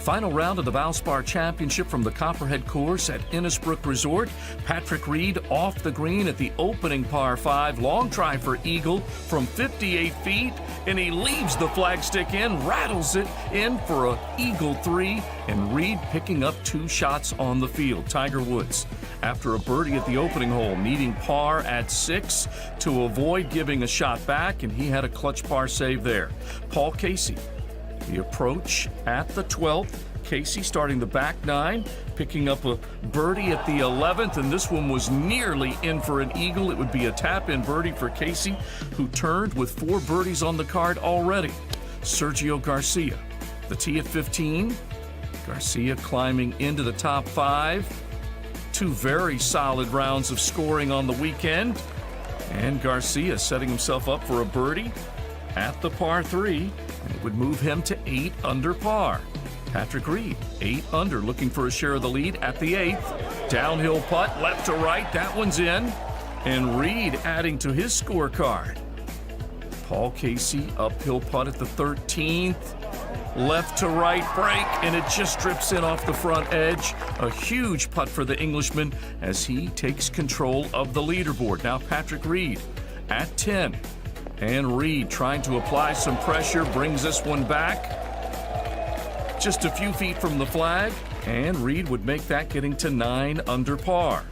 Final round of the Valspar Championship from the Copperhead course at Innisbrook Resort. Patrick Reed off the green at the opening par 5. Long try for eagle from 58 feet, and he leaves the flagstick in, rattles it in for a eagle 3, and Reed picking up 2 shots on the field. Tiger Woods, after a birdie at the opening hole, needing par at 6 to avoid giving a shot back, and he had a clutch par save there. Paul Casey, the approach at the 12th. Casey starting the back 9, picking up a birdie at the 11th, and this one was nearly in for an eagle. It would be a tap-in birdie for Casey, who turned with 4 birdies on the card already. Sergio Garcia, the tee at 15. Garcia climbing into the top 5. 2 very solid rounds of scoring on the weekend. And Garcia setting himself up for a birdie at the par 3, and it would move him to 8 under par. Patrick Reed, 8 under, looking for a share of the lead at the 8th. Downhill putt, left to right, that one's in. And Reed adding to his scorecard. Paul Casey, uphill putt at the 13th. Left to right break, and it just drips in off the front edge. A huge putt for the Englishman as he takes control of the leaderboard. Now Patrick Reed at 10. And Reed trying to apply some pressure, brings this one back just a few feet from the flag, and Reed would make that, getting to 9 under par.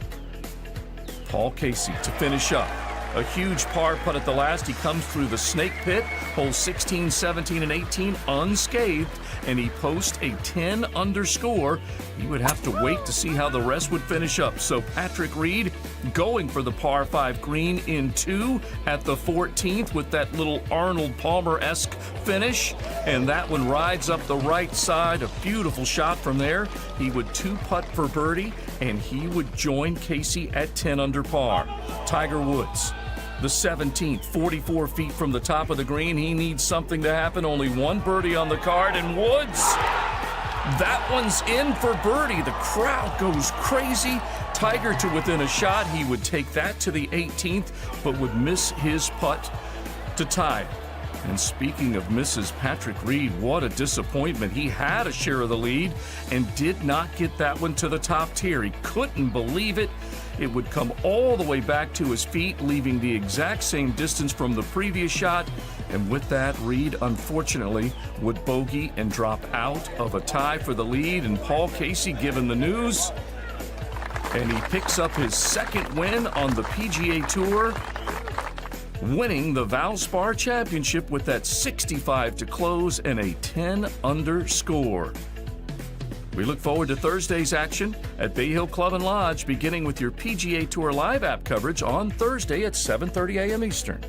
Paul Casey to finish up. A huge par putt at the last. He comes through the snake pit, holes 16, 17, and 18 unscathed, and he posts a 10 under score. He would have to wait to see how the rest would finish up. So Patrick Reed going for the par 5 green in 2 at the 14th with that little Arnold Palmer-esque finish, and that one rides up the right side. A beautiful shot from there. He would 2-putt for birdie, and he would join Casey at 10 under par. Tiger Woods, the 17th, 44 feet from the top of the green. He needs something to happen. Only 1 birdie on the card, and Woods, that one's in for birdie. The crowd goes crazy. Tiger to within a shot. He would take that to the 18th, but would miss his putt to tie it. And speaking of misses, Patrick Reed, what a disappointment. He had a share of the lead and did not get that one to the top tier. He couldn't believe it. It would come all the way back to his feet, leaving the exact same distance from the previous shot. And with that, Reed, unfortunately, would bogey and drop out of a tie for the lead. And Paul Casey given the news, and he picks up his 2nd win on the PGA Tour, winning the Valspar Championship with that 65 to close and a 10 under score. We look forward to Thursday's action at Bay Hill Club and Lodge, beginning with your PGA Tour Live app coverage on Thursday at 7:30 a.m. Eastern.